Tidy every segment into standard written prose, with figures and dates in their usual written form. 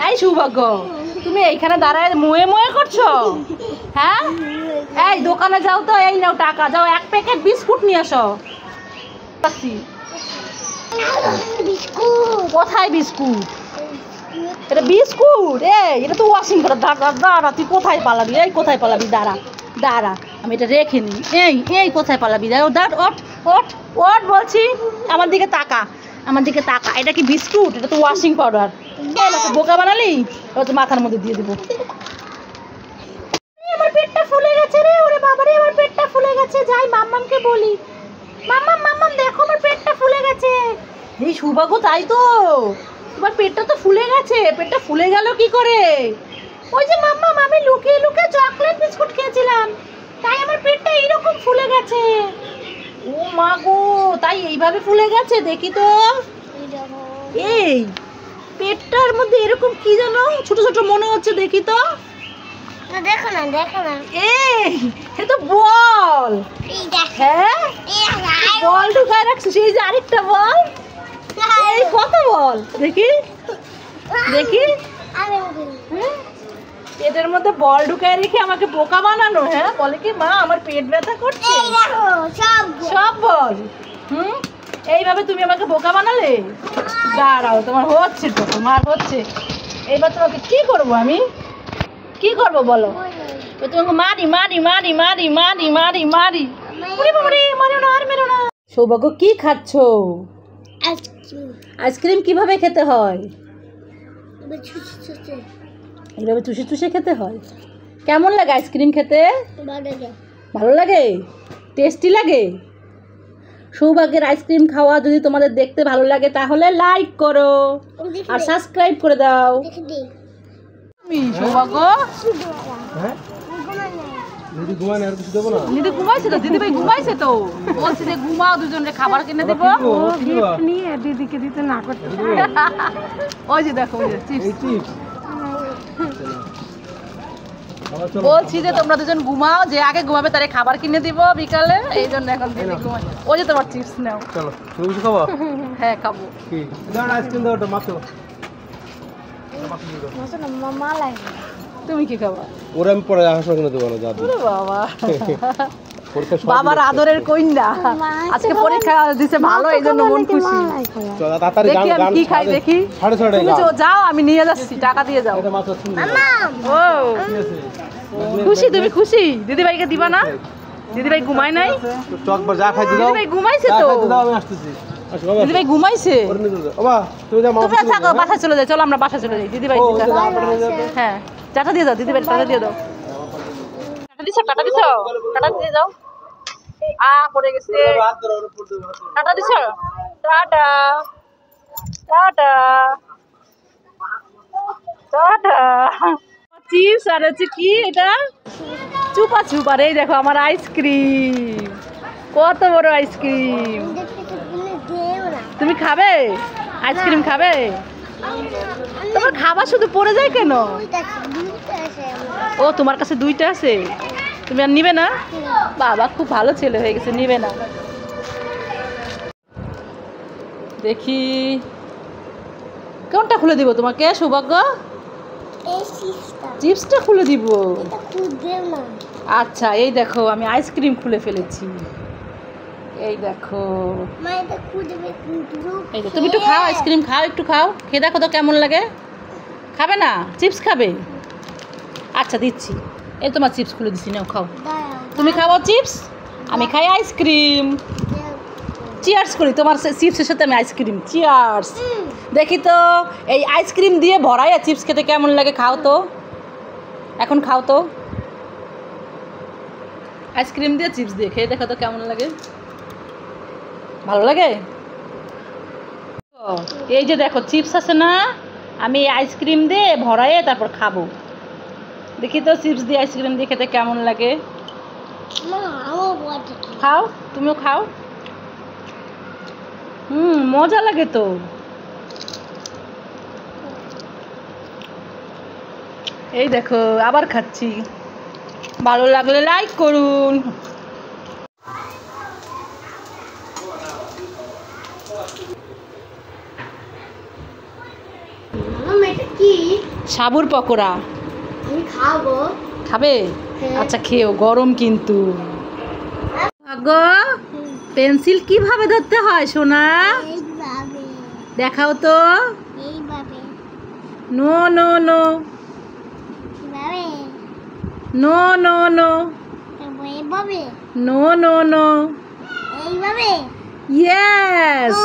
এই সৌভাগ্য, তুমি এইখানে দাঁড়ায় মুয়ে মুয়ে করছো? হ্যাঁ, এই দোকানে যাও তো, এই নাও টাকা, যাও 1 প্যাকেট বিস্কুট নিয়ে আসো। কোথায় বিস্কুট? এটা বিস্কুট? এটা তো ওয়াশিং করে। দাঁড়া, তুই কোথায় পালাবি? এই কোথায় পালাবি? দাঁড়া দাঁড়া, আমি এটা রেখে নিই। এই কোথায় পালাবি? দাঁড়া, ওঠ ওঠ ওঠ বলছি। আমার দিকে তাকা, আমার দিকে তাকা। এটা কি বিস্কুট? এটা তো ওয়াশিং পাউডার। বোকা বানালি? ও তো মাথার মধ্যে দিয়ে দেবো। আমার পেটটা ফুলে গেছে রে, ওরে বাবারে, আমার পেটটা ফুলে গেছে। যাই মাম্মামকে বলি, মাম্মাম মাম্মাম দেখো আমার পেটটা ফুলে গেছে। এই সৌভাগ্য, তাই তো, তোমার পেটটা তো ফুলে গেছে। পেটটা ফুলে গেল কি করে? ওই যে মাম্মাম, আমি লুকিয়ে লুকিয়ে চকলেট বিস্কুট খেয়েছিলাম, তাই আমার পেটটা এইরকম ফুলে গেছে। ও মা গো, তাই এইভাবে ফুলে গেছে? দেখি তো, এই পেটটার মধ্যে এরকম কি যেন ছোট ছোট মনে হচ্ছে, দেখি তো। দেখো না, দেখো না, এই এ তো বল। হ্যাঁ, বল ঢুকায় রাখছিস। এই যে আরেকটা বল। এই কত বল দেখি দেখি। পেটের মধ্যে বল ঢুকায় রেখে আমাকে বোকা বানানো। হ্যাঁ, বলে কি মা আমার পেট ব্যথা করছে। সব বল। এইভাবে তুমি আমাকে বোকা বানালে। দাঁড়াও, তোমার হচ্ছে তো, তোমার হচ্ছে। এইবার তোমাকে কি করবো? আমি কি করবো বলো? তোমাকে মারি মারি মারি মারি মারি মারি মারি। মারো না, আর মেরো না। সৌভাগ্য, কি খাচ্ছো? আইসক্রিম কিভাবে খেতে হয়? এইভাবে চুষে চুষে খেতে হয়। কেমন লাগে আইসক্রিম খেতে? ভালো লাগে? টেস্টি লাগে? সৌভাগ্যের আইসক্রিম খাওয়া যদি তোমাদের দেখতে ভালো লাগে তাহলে লাইক করো আর সাবস্ক্রাইব করে দাও। সৌভাগ্য, দিদি ঘুমাইছে তো, দিদিভাই ঘুমাইছে তো, বলছি যে ঘুমাও, দুজনে খাবার কিনে দেবো। নিয়ে দিদিকে দিতে না করতে। ওই যে দেখো, চিপস। বলছি যে তোমরা দুজন ঘুমাও, যে আগে ঘুমাবে তারে খাবার কিনে দিব বিকালে, এই জন্য এখন দিদি ঘুমাই। ওই যে তোমার চিপস নাও। চলো, তুমি কিছু খাবো? হ্যাঁ, খাবো। কি দাও, আইসক্রিম দাও, ওটা মাত্র। মামা লাগে। তুমি কি খাবা? ওরা আমি পরে আসার কিনে দেবো না, দাদু। বাবা, বাবার আদরের কন্যা আজকে পরীক্ষা দিছে ভালো, এই জন্য মন খুশি। চলো তাড়াতাড়ি দেখি আমি কি খাই, দেখি। 6:30 তুমি যাও, আমি নিয়ে যাচ্ছি, টাকা দিয়ে যাও। এটা মাত্র তুমি। ও খুশি? তুমি খুশি? দিদিভাইকে দিবা না? দিদিভাই ঘুমায় নাই? চকবার যা খাইতে দাও। দিদিভাই ঘুমাইছে তো, দাও, আমি আসতেছি। দিদিভাই ঘুমাইছে। বাবা তুমি যা, তুমি থাকো, বাসা চলে যাই। চলো আমরা বাসা চলে যাই। দিদিভাই হ্যাঁ, টাটা দিয়ে দাও। দিদিভাই টাটা দিয়ে দাও। টাটা দিছো? টাটা দিছো? টাটা দিয়ে যাও। পড়ে গেছে। টাটা দিছো? Tata tata tata. চিপস আর হচ্ছে কি এটা, চুপা চুপ। আর এই দেখো আমার আইসক্রিম, কত বড় আইসক্রিম। তুমি খাবে আইসক্রিম? খাবে? তোমার খাবার শুধু পড়ে যায় কেন? ও, তোমার কাছে 2টা আছে, তুমি আর নিবে না? বাবা খুব ভালো ছেলে হয়ে গেছে, নিবে না। দেখি কোনটা খুলে দিব তোমাকে সৌভাগ্য? চিপসটা খুলে দিব। আচ্ছা, এই দেখো আমি আইসক্রিম খুলে ফেলেছি। এই দেখো, এই যে তুমি একটু খাও, আইসক্রিম খাও, একটু খাও, খেয়ে দেখো তো কেমন লাগে। খাবে না? চিপস খাবে? আচ্ছা দিচ্ছি, এই তোমার চিপস খুলে দিচ্ছি, নাও খাও। তুমি খাও চিপস, আমি খাই আইসক্রিম। চিয়ার্স করি তোমার চিপসের সাথে আমি আইসক্রিম। চিয়ার্স। দেখি তো এই আইসক্রিম দিয়ে ভরাইয়া চিপস খেতে কেমন লাগে, খাও তো, এখন খাও তো। আইসক্রিম দিয়ে চিপস দিয়ে খেয়ে দেখো তো কেমন লাগে। ভালো লাগে? এই যে দেখো চিপস আছে না, আমি আইসক্রিম দিয়ে ভরাইয়ে তারপর খাবো। দেখি তো চিপস দিয়ে আইসক্রিম দিয়ে খেতে কেমন লাগে। খাও, তুমিও খাও। মজা লাগে তো। এই দেখো আবার খাচ্ছি। ভালো লাগলে লাইক করুন। এটা কি? সাবুর পকোড়া আমি খাবো। খাবে? হ্যাঁ। আচ্ছা খেও, গরম কিন্তু। গো পেন্সিল কিভাবে ধরতে হয় সোনা? এইভাবে দেখাও তো। এইভাবে নো নো নো এইভাবে নো নো নো এইভাবে নো নো নো এইভাবে। ইয়েস।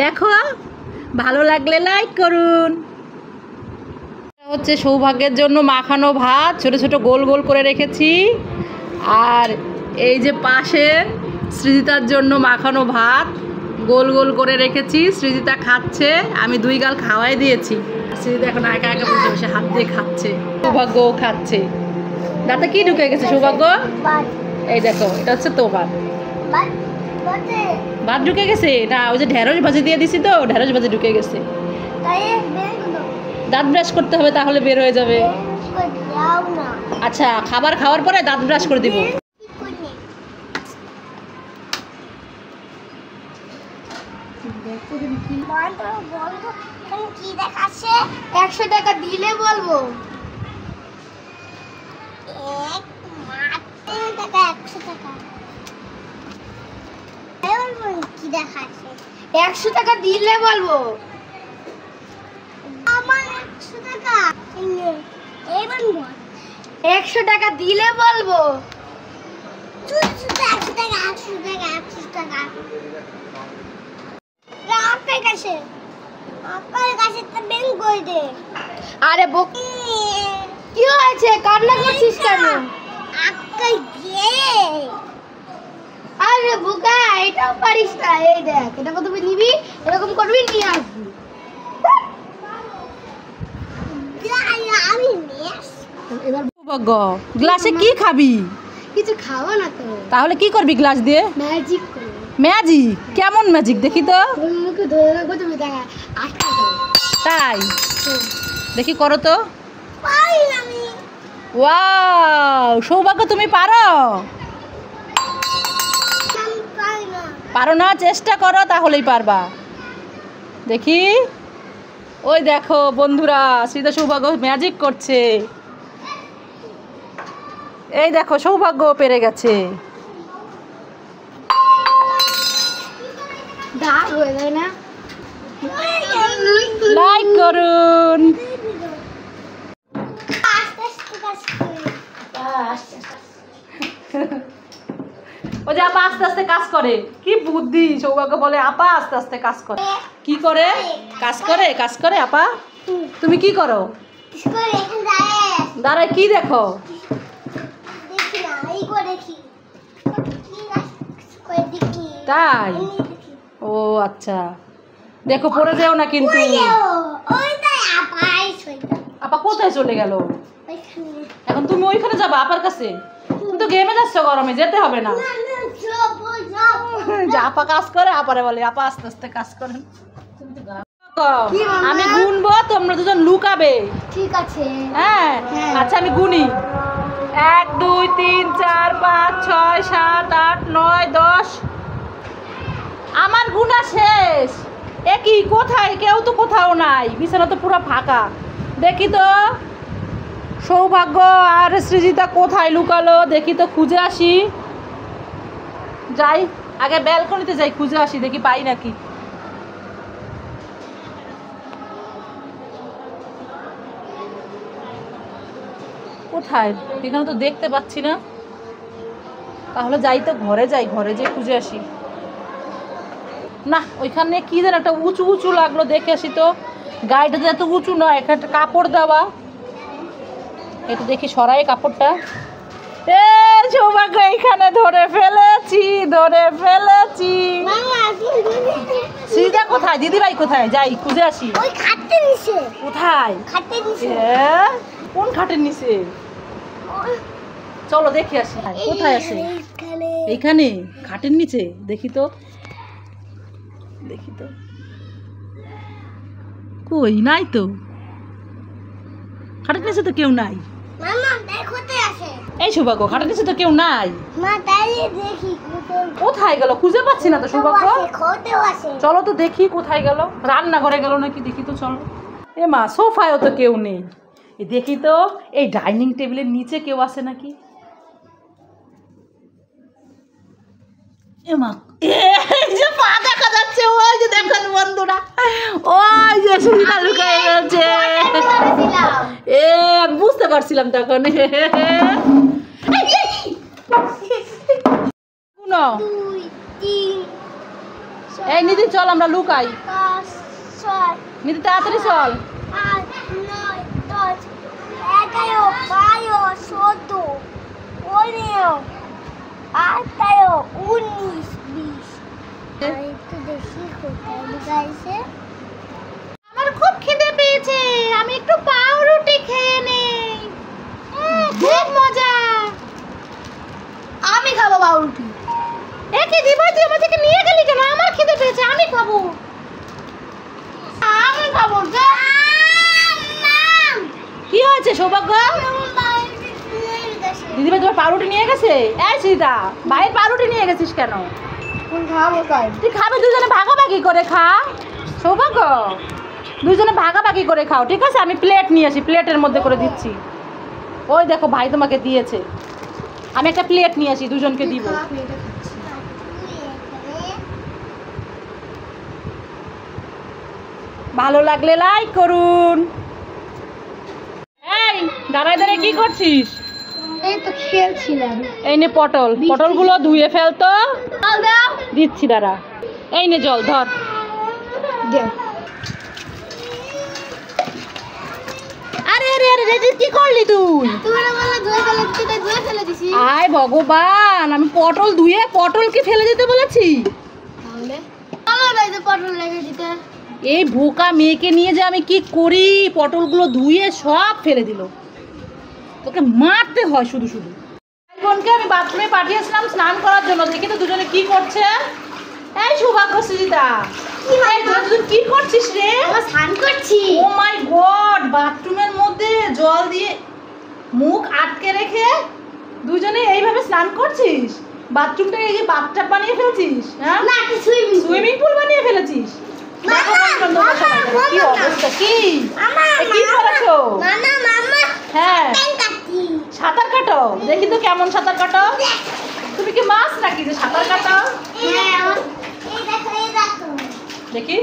লেখো, ভালো লাগলে লাইক করুন। হচ্ছে সৌভাগ্যের জন্য মাখানো ভাত, ছোট ছোট গোল গোল করে রেখেছি। আর এই যে পাশে সৃজিতার জন্য মাখানো ভাত গোল গোল করে রেখেছি। সৃজিতা খাচ্ছে, আমি 2 গাল খাওয়াই দিয়েছি। সৃজিতা এখন একা একা বসে বসে হাত দিয়ে খাচ্ছে। সৌভাগ্যও খাচ্ছে। দাঁতে কি ঢুকে গেছে সৌভাগ্য? এই দেখো, এটা হচ্ছে তোমার ভাত ঢুকে গেছে। না, ওই যে ঢেঁড়স ভাজি দিয়ে দিছি তো, ঢেঁড়স ভাজি ঢুকে গেছে। দাঁত ব্রাশ করতে হবে, তাহলে বের হয়ে যাবে। আচ্ছা, খাবার খাওয়ার পরে দাঁত ব্রাশ করে দিব। কি দেখাচ্ছে? 100 টাকা দিলে বলবো। কি দেখাচ্ছে? 100 টাকা দিলে বলবো। আমার 100 টাকা এইবার বল। 100 টাকা দিলে বলবো। 100 টাকা 100 টাকা 100 টাকা আপনার কাছে তো ব্যাংক করে দে। আরে কি হয়েছে? কান্না করছিস কেন? আক্কাই দিয়ে। আরে বুকা, এটাও পারিস না। এই দেখ, এটা কত নিবি, এরকম করবি, নিয়ে আসবি। আমি এবার সৌভাগ্য, গ্লাসে কি খাবি? কিছু খাবো না তো। তাহলে কি করবি গ্লাস দিয়ে? ম্যাজিক করবো। ম্যাজিক? কেমন ম্যাজিক দেখি তো। তোর মুখে ধরে রাখবো, তুমি দেখা আটকা দেবো। তাই? দেখি করো তো। পারি না আমি। ওয়াও, সৌভাগ্য তুমি পারো? আমি পারি না। পারো না? চেষ্টা করো, তাহলেই পারবা। দেখি। ওই দেখো বন্ধুরা, সৃজিতা সৌভাগ্য ম্যাজিক করছে। এই দেখো, সৌভাগ্য পেরে গেছে। দাগ হয়ে যায় না? লাইক করুন। আস্তে আস্তে কাজ করি। আস্তে আস্তে। ও যে আপা আস্তে আস্তে কাজ করে। কি বুদ্ধি! সৌভাগ্য বলে আপা আস্তে আস্তে কাজ করে। কি করে? কাজ করে, কাজ করে আপা। তুমি কি করো? স্কুলে এখানে যায়। দাঁড়ায় কি দেখো? দেখি না, এই করে দেখি। কি কাজ করে দেখি। তাই? এমনি দেখি। ও আচ্ছা, দেখো পড়ে যেও না কিন্তু। ওইটাই আপাই সইটা। আপা কোথায় চলে গেল? ওইখানে। এখন তুমি ওইখানে যাবা আপার কাছে? তুমি তো গেমে যাচ্ছ, গরমে যেতে হবে না। না না, যাবো যাবো। যে আপা কাজ করে, আপারে বলে আপা আস্তে আস্তে কাজ করেন। কি মামা? আমি গুনবো, তোমরা দুজন লুকাবে। ঠিক আছে। হ্যাঁ, হ্যাঁ। আচ্ছা আমি গুনি। 1 2 3 4 5 6 7 8 9 10। আমার গুনা শেষ। একই কোথায়? কেউ তো কোথাও নাই, বিছানা তো পুরো ফাঁকা। দেখি তো সৌভাগ্য আর সৃজিতা কোথায় লুকালো, দেখি তো, খুঁজে আসি। যাই আগে ব্যালকনিতে যাই, খুঁজে আসি, দেখি পাই নাকি। কোথায়? এখানে তো দেখতে পাচ্ছি না। তাহলে যাই তো, ঘরে যাই, ঘরে যেয়ে খুঁজে আসি। না, ওইখানে কি যেন একটা উঁচু উঁচু লাগলো, দেখে আসি তো। গাড়িটাতে এত উঁচু নয়, এখানে একটা কাপড় দেওয়া। এটা দেখি, সরাই কাপড়টা। এ সৌভাগ্য, এইখানে ধরে ফেলেছি, ধরে ফেলেছি। মামা সৃজিতা কোথায়? দিদিভাই কোথায়? যাই খুঁজে আসি। ওই খাটতে নিছে। কোথায়? খাটতে নিছে। এ, কোন খাটের নিচে? চলো দেখে আসি কোথায় আছে। এইখানে। এইখানে খাটের নিচে? দেখি তো, দেখি তো। কই? নাই তো, খাটের নিচে তো কেউ নাই। মামা দেখতে আসে। এই সৌভাগ্য, খাটের নিচে তো কেউ নাই। মা দাঁড়িয়ে দেখি কোথায়। কোথায় গেল? খুঁজে পাচ্ছি না তো সৌভাগ্য। খোঁজেও আসে। চলো তো দেখি কোথায় গেল। রান্নাঘরে গেল নাকি, দেখি তো চলো। এ মা সোফায়ও তো কেউ নেই। দেখি তো এই ডাইনিং টেবিলের নিচে কেউ আছে নাকি। এ মা, এই যে পা দেখা যাচ্ছে, ওই যে দেখেন বন্ধুরা, ওই যে সুজিতা লুকায় গেছে। এ আমি বুঝতে পারছিলাম তখন। শুনো, 2 3 এই নিধি চল আমরা লুকাই। 5 6 নিধি তাড়াতাড়ি চল। 8 9 10 11 12 14 15 18 19 20 একটু বেশি কোথায় লুকাইছে। আমার খুব খিদে পেয়েছে, আমি একটু পাউরুটি খেয়ে নেই। খুব মজা। আমি খাবো পাউরুটি। একে দিবাই তুই আমার থেকে নিয়ে গেলি কেন? আমার খিদে পেয়েছে, আমি খাবো। আমি খাবো। কি হয়েছে সৌভাগ্য? দিদিভাই তোমার পাউরুটি নিয়ে গেছে? এই সীতা, ভাইয়ের পাউরুটি নিয়ে গেছিস কেন? খাবো তাই। তুই খাবে, দুজনে ভাগাভাগি করে খা। সৌভাগ্য, দুজনে ভাগাভাগি করে খাও, ঠিক আছে? আমি প্লেট নিয়ে আসি, প্লেটের মধ্যে করে দিচ্ছি। ওই দেখো ভাই তোমাকে দিয়েছে, আমি একটা প্লেট নিয়ে আসি, দুজনকে দিব। ভালো লাগলে লাইক করুন। এই দাঁড়ায় দাঁড়ায় কি করছিস? এই তো খেলছিলাম। এই নে পটল, পটলগুলো ধুয়ে ফেলতো। দিচ্ছি দাঁড়া। এই নে জল ধর। আরে আরে আরে রে, কি করলি তুই? তুমি না বললে ধুয়ে ফেলে দিতে, তাই ধুয়ে ফেলে দিছি। আয় ভগবান, আমি পটল ধুয়ে পটলকে ফেলে দিতে বলেছি? তাহলে ভালো নাই যে পটল রেখে দিতে। এই বোকা মেয়েকে নিয়ে যে আমি কি করি, পটলগুলো ধুয়ে সব ফেলে দিল। তোকে মারতে হয় শুধু শুধু। বোনকে আমি বাথরুমে পাঠিয়েছিলাম স্নান করার জন্য, দেখি তো দুজনে কি করছে। এই সৌভাগ্য সুজিতা, এই তোরা দুজন কি করছিস রে? আমরা স্নান করছি। ও মাই গড, বাথরুমের মধ্যে জল দিয়ে মুখ আটকে রেখে দুজনে এইভাবে স্নান করছিস? বাথরুমটাকে এই যে বাথটাব বানিয়ে ফেলছিস? হ্যাঁ, না কি সুইমিং সুইমিং পুল বানিয়ে ফেলেছিস? দেখো বন্ধুরা, তোমরা সবাই দেখো, কি অবস্থা, কি এ কি করেছো? মামা মামা হ্যাঁ, কাটি। সাঁতার কাটো, দেখি তো কেমন সাঁতার কাটো। তুমি কি মাছ নাকি যে সাঁতার কাটো? হ্যাঁ, এই দেখো এই দেখো। দেখি,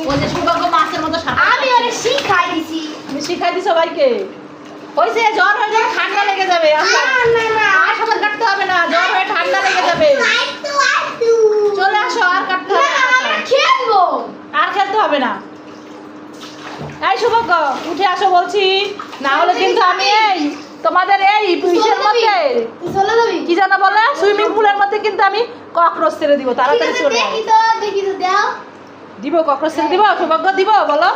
ওই যে সৌভাগ্য মাছের মতো সাঁতার আমি ওরে শিখাই দিছি। আমি শিখাই দিই সবাইকে। হয়েছে, জ্বর হয়ে যাবে, ঠান্ডা লেগে যাবে। আর সাঁতার কাটতে হবে না, জ্বর হয়ে ঠান্ডা লেগে যাবে। চলে আসো, আর কাটতে হবে না। আমরা খেলবো। আর খেলতে হবে না। এই সৌভাগ্য, উঠে আসো বলছি, না হলে কিন্তু আমি এই তোমাদের এই ইসের মধ্যে চলে যাবি। কি জানো বলে, সুইমিং পুলের মধ্যে কিন্তু আমি ককরোচ ছেড়ে দিব। তাড়াতাড়ি চলে আয়। দেখি তো দাও। দিব, ককরোচ ছেড়ে দিব। সৌভাগ্য দিব, বলো।